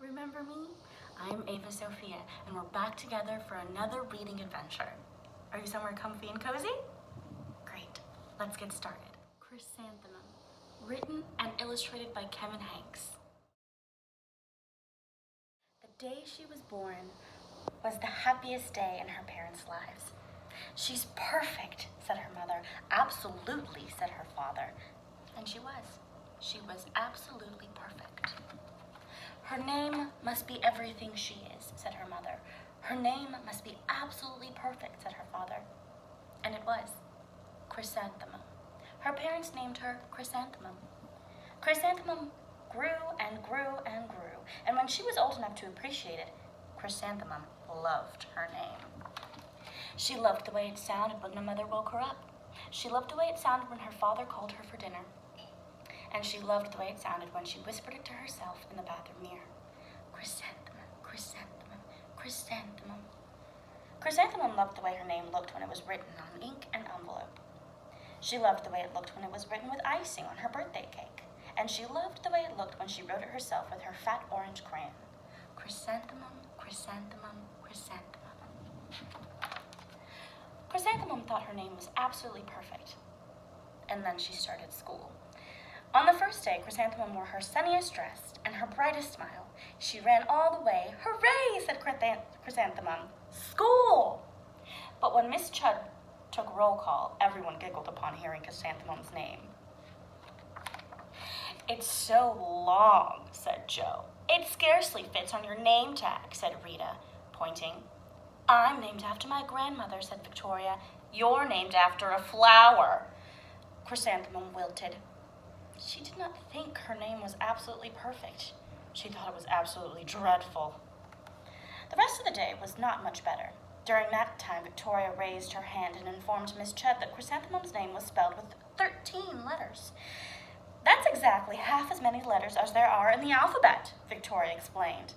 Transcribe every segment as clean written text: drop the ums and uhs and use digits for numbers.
Remember me? I'm Ava Sofia, and we're back together for another reading adventure. Are you somewhere comfy and cozy? Great, let's get started. Chrysanthemum, written and illustrated by Henkes. The day she was born was the happiest day in her parents' lives. She's perfect, said her mother. Absolutely, said her father. And she was. She was absolutely perfect. Her name must be everything she is, said her mother. Her name must be absolutely perfect, said her father. And it was. Chrysanthemum. Her parents named her Chrysanthemum. Chrysanthemum grew and grew and grew, and when she was old enough to appreciate it, Chrysanthemum loved her name. She loved the way it sounded when her mother woke her up. She loved the way it sounded when her father called her for dinner. And she loved the way it sounded when she whispered it to herself in the bathroom mirror. Chrysanthemum, chrysanthemum, chrysanthemum. Chrysanthemum loved the way her name looked when it was written on ink and envelope. She loved the way it looked when it was written with icing on her birthday cake. And she loved the way it looked when she wrote it herself with her fat orange crayon. Chrysanthemum, chrysanthemum, chrysanthemum. Chrysanthemum thought her name was absolutely perfect. And then she started school. On the first day, Chrysanthemum wore her sunniest dress and her brightest smile. She ran all the way. Hooray, said Chrysanthemum. School! But when Miss Chud took roll call, everyone giggled upon hearing Chrysanthemum's name. It's so long, said Joe. It scarcely fits on your name tag, said Rita, pointing. I'm named after my grandmother, said Victoria. You're named after a flower. Chrysanthemum wilted. She did not think her name was absolutely perfect. She thought it was absolutely dreadful. The rest of the day was not much better. During that time, Victoria raised her hand and informed Miss Chud that Chrysanthemum's name was spelled with 13 letters. That's exactly half as many letters as there are in the alphabet, Victoria explained.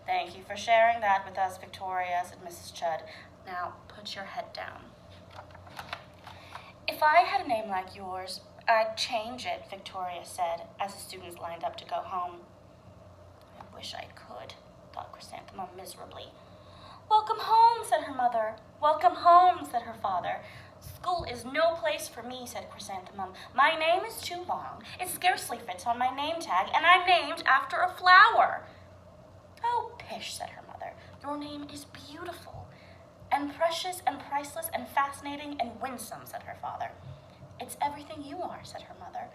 Thank you for sharing that with us, Victoria, said Mrs. Chud. Now put your head down. If I had a name like yours, I'd change it, Victoria said, as the students lined up to go home. I wish I could, thought Chrysanthemum miserably. Welcome home, said her mother. Welcome home, said her father. School is no place for me, said Chrysanthemum. My name is too long. It scarcely fits on my name tag, and I'm named after a flower. Oh, pish, said her mother. Your name is beautiful, and precious, and priceless, and fascinating, and winsome, said her father. It's everything you are, said her mother.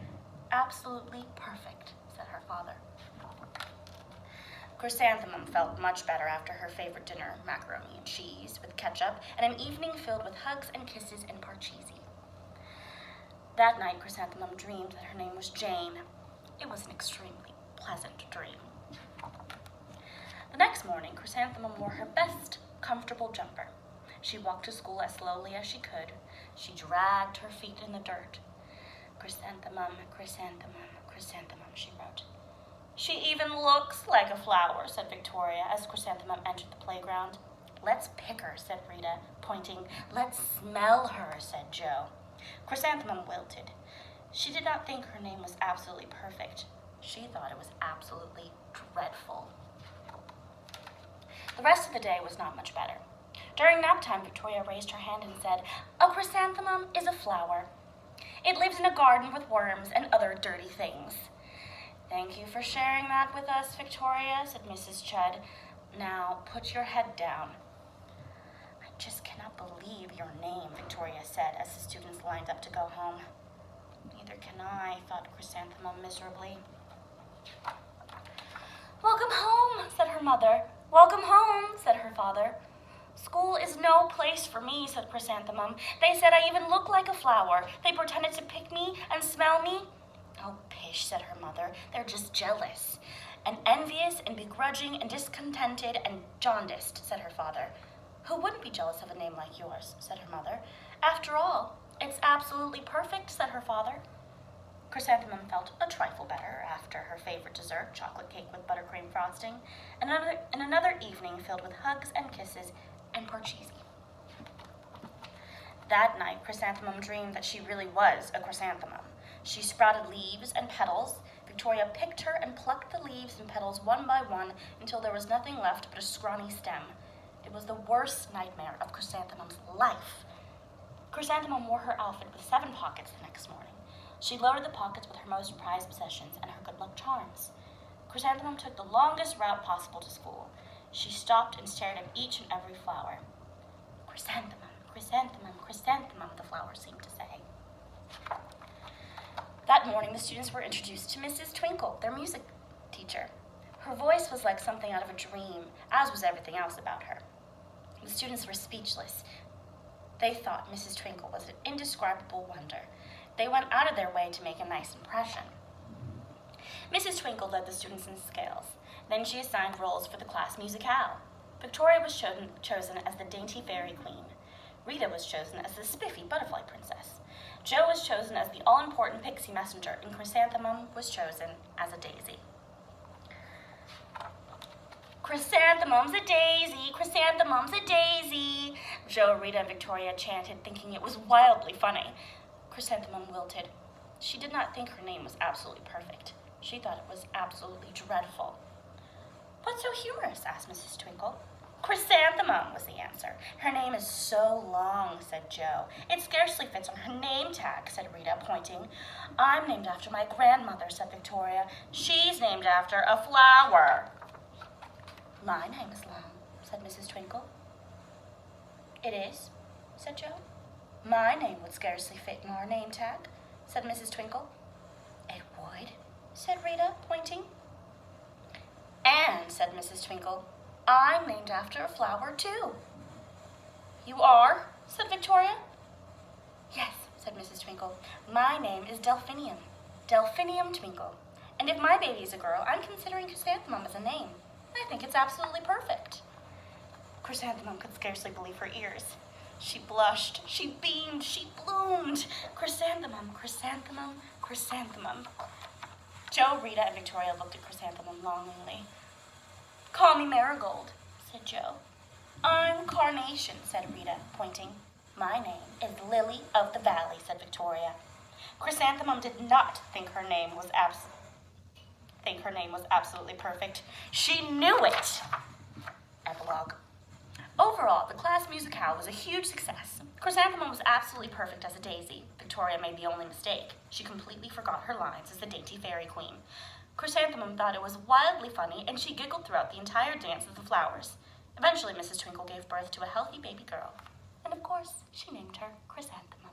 Absolutely perfect, said her father. Chrysanthemum felt much better after her favorite dinner, macaroni and cheese with ketchup, and an evening filled with hugs and kisses and parcheesi. That night, Chrysanthemum dreamed that her name was Jane. It was an extremely pleasant dream. The next morning, Chrysanthemum wore her best comfortable jumper. She walked to school as slowly as she could. She dragged her feet in the dirt. Chrysanthemum, chrysanthemum, chrysanthemum, she wrote. She even looks like a flower, said Victoria as Chrysanthemum entered the playground. Let's pick her, said Rita, pointing. Let's smell her, said Joe. Chrysanthemum wilted. She did not think her name was absolutely perfect. She thought it was absolutely dreadful. The rest of the day was not much better. During nap time, Victoria raised her hand and said, A chrysanthemum is a flower. It lives in a garden with worms and other dirty things. Thank you for sharing that with us, Victoria, said Mrs. Chud. Now put your head down. I just cannot believe your name, Victoria said as the students lined up to go home. Neither can I, thought Chrysanthemum miserably. Welcome home, said her mother. Welcome home, said her father. School is no place for me, said Chrysanthemum. They said I even look like a flower. They pretended to pick me and smell me. Oh, pish, said her mother. They're just jealous. And envious and begrudging and discontented and jaundiced, said her father. Who wouldn't be jealous of a name like yours, said her mother. After all, it's absolutely perfect, said her father. Chrysanthemum felt a trifle better after her favorite dessert, chocolate cake with buttercream frosting, and another evening filled with hugs and kisses and parcheesi. That night, Chrysanthemum dreamed that she really was a chrysanthemum. She sprouted leaves and petals. Victoria picked her and plucked the leaves and petals one by one until there was nothing left but a scrawny stem. It was the worst nightmare of Chrysanthemum's life. Chrysanthemum wore her outfit with 7 pockets the next morning. She loaded the pockets with her most prized possessions and her good luck charms. Chrysanthemum took the longest route possible to school. She stopped and stared at each and every flower. Chrysanthemum, chrysanthemum, chrysanthemum, the flowers seemed to say. That morning, the students were introduced to Mrs. Twinkle, their music teacher. Her voice was like something out of a dream, as was everything else about her. The students were speechless. They thought Mrs. Twinkle was an indescribable wonder. They went out of their way to make a nice impression. Mrs. Twinkle led the students in scales. Then she assigned roles for the class musicale. Victoria was chosen as the dainty fairy queen. Rita was chosen as the spiffy butterfly princess. Jo was chosen as the all-important pixie messenger, and Chrysanthemum was chosen as a daisy. Chrysanthemum's a daisy, chrysanthemum's a daisy, Jo, Rita, and Victoria chanted, thinking it was wildly funny. Chrysanthemum wilted. She did not think her name was absolutely perfect. She thought it was absolutely dreadful. "What's so humorous?" asked Mrs. Twinkle. "Chrysanthemum," was the answer. "Her name is so long," said Jo. "It scarcely fits on her name tag," said Rita, pointing. "I'm named after my grandmother," said Victoria. "She's named after a flower." "My name is long," said Mrs. Twinkle. "It is?" said Jo. "My name would scarcely fit in our name tag," said Mrs. Twinkle. "It would," said Rita, pointing. "And," said Mrs. Twinkle, "I'm named after a flower, too." "You are?" said Victoria. "Yes," said Mrs. Twinkle. "My name is Delphinium, Delphinium Twinkle. And if my baby is a girl, I'm considering Chrysanthemum as a name. I think it's absolutely perfect." Chrysanthemum could scarcely believe her ears. She blushed, she beamed, she bloomed. Chrysanthemum, chrysanthemum, chrysanthemum. Jo, Rita, and Victoria looked at Chrysanthemum longingly. "Call me Marigold," said Jo. "I'm Carnation," said Rita, pointing. "My name is Lily of the Valley," said Victoria. Chrysanthemum did not think her name was absolutely perfect. She knew it. Epilogue. Overall, the class musicale was a huge success. Chrysanthemum was absolutely perfect as a daisy. Victoria made the only mistake. She completely forgot her lines as the dainty fairy queen. Chrysanthemum thought it was wildly funny, and she giggled throughout the entire dance of the flowers. Eventually, Mrs. Twinkle gave birth to a healthy baby girl. And of course, she named her Chrysanthemum.